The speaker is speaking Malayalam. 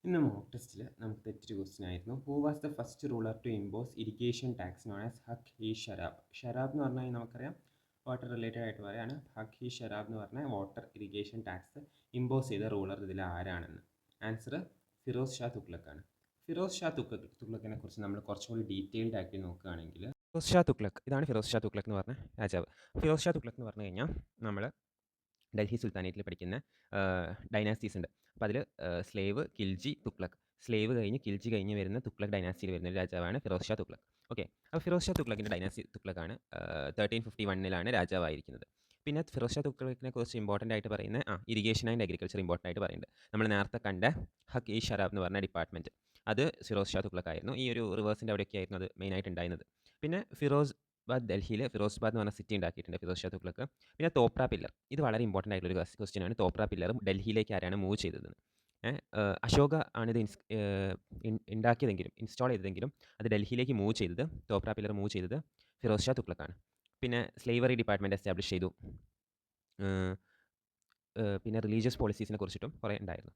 ഇന്ന് മോക്ക് ടെസ്റ്റിൽ നമുക്ക് തെറ്റിയൊരു ക്വസ്റ്റ്യൻ ആയിരുന്നു. Who was the first ruler to impose irrigation tax known as ഹക്ക് ഹി ഷരാബ്? ഷരാബ് എന്ന് പറഞ്ഞാൽ നമുക്കറിയാം വാട്ടർ റിലേറ്റഡ് ആയിട്ട് പറയാണ്. ഹക്ക് ഹി ഷരാബ് എന്ന് പറഞ്ഞാൽ വാട്ടർ ഇറിഗേഷൻ ടാക്സ് ഇമ്പോസ് ചെയ്ത റൂളർ ഇതിൽ ആരാണെന്ന്. ആൻസർ ഫിറോസ് ഷാ തുഗ്ലക് ആണ്. ഫിറോസ് ഷാ തുഗ്ലക്കിനെ കുറിച്ച് നമ്മൾ കുറച്ചുകൂടി ഡീറ്റെയിൽഡ് ആക്കി നോക്കുകയാണെങ്കിൽ, ഫിറോസ് ഷാ തുഗ്ലക്, ഇതാണ് ഫിറോസ് ഷാ തുഗ്ലക് എന്ന് പറഞ്ഞ രാജാവ്. ഫിറോസ് ഷാ തുഗ്ലക് എന്ന് പറഞ്ഞു കഴിഞ്ഞാൽ നമ്മൾ ഡൽഹി സുൽത്താനേറ്റിൽ പഠിക്കുന്ന ഡൈനാസ്റ്റീസ് ഉണ്ട്. അപ്പോൾ അതിൽ സ്ലേവ്, കിൽജി, തുഗ്ലക്, സ്ലേവ് കഴിഞ്ഞ് കിൽജി കഴിഞ്ഞ് വരുന്ന തുഗ്ലക് ഡൈനാസ്റ്റിയിൽ വരുന്ന ഒരു രാജാവാണ് ഫിറോസ് ഷാ തുഗ്ലക്. ഓക്കെ, അപ്പോൾ ഫിറോസ് ഷാ തുഗ്ലക്കിൻ്റെ ഡൈനാസ്റ്റി തുഗ്ലക്കാണ് 1351 രാജാവായിരിക്കുന്നത്. പിന്നെ ഫിറോസ് ഷാ തുഗ്ലക്കിനെ കുറിച്ച് ഇമ്പോർട്ടൻ്റ് ആയിട്ട് പറയുന്ന ഇറിഗേഷൻ ആൻഡ് അഗ്രികൾച്ചർ ഇമ്പോർട്ടൻ്റ് ആയിട്ട് പറയുന്നുണ്ട്. നമ്മൾ നേരത്തെ കണ്ട ഹക്ക് ഇ ഷരാബ് എന്ന് പറഞ്ഞ ഡിപ്പാർട്ട്മെൻറ്റ്, അത് ഫിറോസ് ഷാ തുഗ്ലക് ആയിരുന്നു. ഈ ഒരു റിവേഴ്സിൻ്റെ അവിടെയൊക്കെ ആയിരുന്നു അത് മെയിനായിട്ട് ഉണ്ടായിരുന്നത്. പിന്നെ ഡൽഹിയിൽ ഫിറോസ്ബാദ് എന്ന് പറഞ്ഞ സിറ്റി ഉണ്ടാക്കിയിട്ടുണ്ട് ഫിറോസ് ഷാ തുഗ്ലക്. പിന്നെ തോപ്ര പില്ലർ, ഇത് വളരെ ഇമ്പോർട്ടൻ്റ് ആയിട്ടുള്ള ഒരു ക്വസ്റ്റ്യൻ ആണ്. തോപ്ര പില്ലർ ഡൽഹിയിലേക്ക് ആരാണ് മൂവ് ചെയ്തത്? അശോക ആണ് ഇത് ഉണ്ടാക്കിയതെങ്കിലും ഇൻസ്റ്റാൾ ചെയ്തതെങ്കിലും അത് ഡൽഹിയിലേക്ക് മൂവ് ചെയ്തത്, തോപ്ര പില്ലർ മൂവ് ചെയ്തത് ഫിറോസ് ഷാ തുഗ്ലക്കാണ്. പിന്നെ സ്ലേവറി ഡിപ്പാർട്ട്മെൻറ്റ് എസ്റ്റാബ്ലിഷ് ചെയ്തു. പിന്നെ റിലീജിയസ് പോളിസീസിനെ കുറിച്ചിട്ടും കുറേ ഉണ്ടായിരുന്നു.